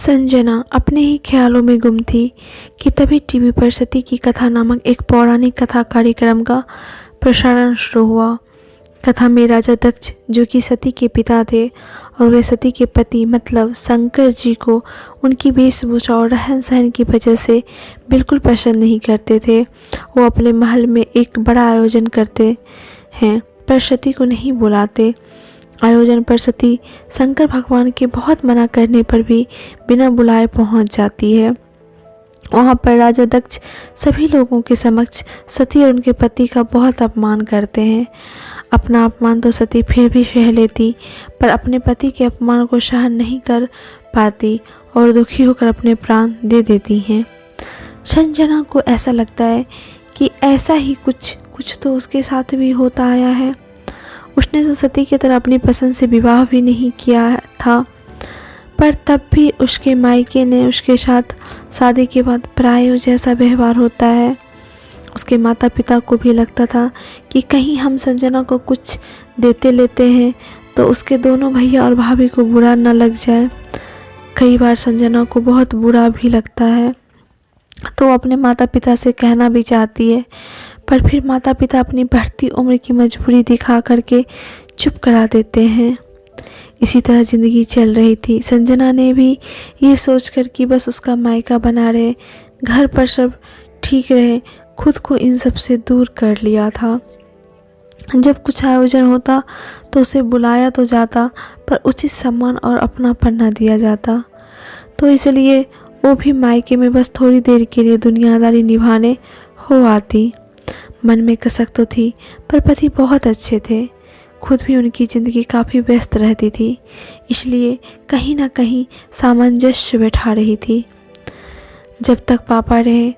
संजना अपने ही ख्यालों में गुम थी कि तभी टीवी पर सती की कथा नामक एक पौराणिक कथा कार्यक्रम का प्रसारण शुरू हुआ। कथा में राजा दक्ष, जो कि सती के पिता थे और वे सती के पति मतलब शंकर जी को उनकी वेशभूषा और रहन सहन की वजह से बिल्कुल पसंद नहीं करते थे, वो अपने महल में एक बड़ा आयोजन करते हैं पर सती को नहीं बुलाते। आयोजन पर सती शंकर भगवान के बहुत मना करने पर भी बिना बुलाए पहुंच जाती है। वहां पर राजा दक्ष सभी लोगों के समक्ष सती और उनके पति का बहुत अपमान करते हैं। अपना अपमान तो सती फिर भी सह लेती, पर अपने पति के अपमान को सहन नहीं कर पाती और दुखी होकर अपने प्राण दे देती हैं। संजना को ऐसा लगता है कि ऐसा ही कुछ तो उसके साथ भी होता आया है। उसने तो सती की तरह अपनी पसंद से विवाह भी नहीं किया था, पर तब भी उसके मायके ने उसके साथ शादी के बाद पराये जैसा व्यवहार होता है। उसके माता पिता को भी लगता था कि कहीं हम संजना को कुछ देते लेते हैं तो उसके दोनों भैया और भाभी को बुरा न लग जाए। कई बार संजना को बहुत बुरा भी लगता है तो वो अपने माता पिता से कहना भी चाहती है, पर फिर माता पिता अपनी बढ़ती उम्र की मजबूरी दिखा करके चुप करा देते हैं। इसी तरह ज़िंदगी चल रही थी। संजना ने भी ये सोचकर कि बस उसका मायका बना रहे, घर पर सब ठीक रहे, खुद को इन सब से दूर कर लिया था। जब कुछ आयोजन होता तो उसे बुलाया तो जाता, पर उचित सम्मान और अपनापन न दिया जाता, तो इसलिए वो भी मायके में बस थोड़ी देर के लिए दुनियादारी निभाने हो आती। मन में कसक तो थी, पर पति बहुत अच्छे थे। खुद भी उनकी ज़िंदगी काफ़ी व्यस्त रहती थी, इसलिए कहीं ना कहीं सामंजस्य बैठा रही थी। जब तक पापा रहे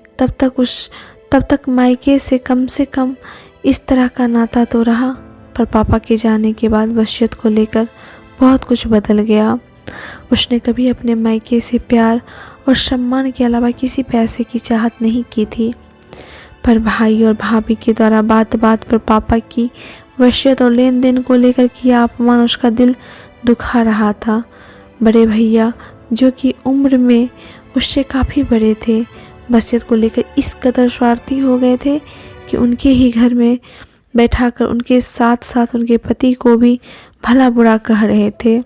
तब तक मायके से कम इस तरह का नाता तो रहा, पर पापा के जाने के बाद वसीयत को लेकर बहुत कुछ बदल गया। उसने कभी अपने मायके से प्यार और सम्मान के अलावा किसी पैसे की चाहत नहीं की थी, पर भाई और भाभी के द्वारा बात बात पर पापा की वसीयत और लेन देन को लेकर किया अपमान उसका दिल दुखा रहा था। बड़े भैया, जो कि उम्र में उससे काफ़ी बड़े थे, वसीयत को लेकर इस कदर स्वार्थी हो गए थे कि उनके ही घर में बैठाकर उनके साथ साथ उनके पति को भी भला बुरा कह रहे थे।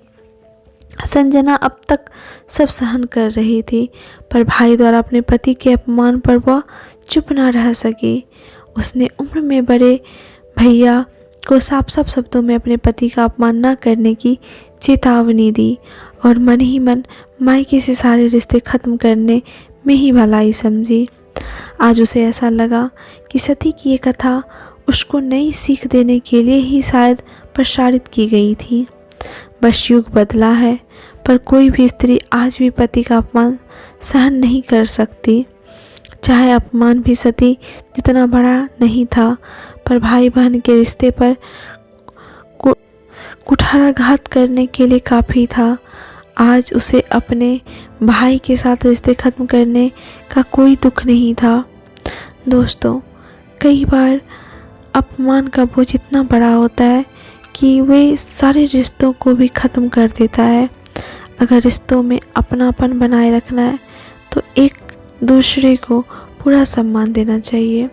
संजना अब तक सब सहन कर रही थी, पर भाई द्वारा अपने पति के अपमान पर वह चुप न रह सकी। उसने उम्र में बड़े भैया को साफ शब्दों में अपने पति का अपमान न करने की चेतावनी दी और मन ही मन मायके से सारे रिश्ते खत्म करने में ही भलाई समझी। आज उसे ऐसा लगा कि सती की ये कथा उसको नई सीख देने के लिए ही शायद प्रसारित की गई थी। बस युग बदला है, पर कोई भी स्त्री आज भी पति का अपमान सहन नहीं कर सकती। चाहे अपमान भी सती जितना बड़ा नहीं था, पर भाई बहन के रिश्ते पर कुठाराघात करने के लिए काफ़ी था। आज उसे अपने भाई के साथ रिश्ते खत्म करने का कोई दुख नहीं था। दोस्तों, कई बार अपमान का बोझ इतना बड़ा होता है कि वे सारे रिश्तों को भी ख़त्म कर देता है। अगर रिश्तों में अपनापन बनाए रखना है तो एक दूसरे को पूरा सम्मान देना चाहिए।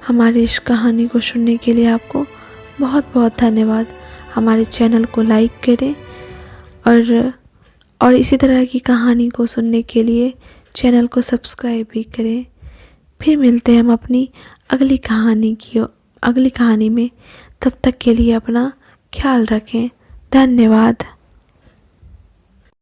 हमारी इस कहानी को सुनने के लिए आपको बहुत बहुत धन्यवाद। हमारे चैनल को लाइक करें और इसी तरह की कहानी को सुनने के लिए चैनल को सब्सक्राइब भी करें। फिर मिलते हैं हम अपनी अगली कहानी में। तब तक के लिए अपना ख्याल रखें। धन्यवाद।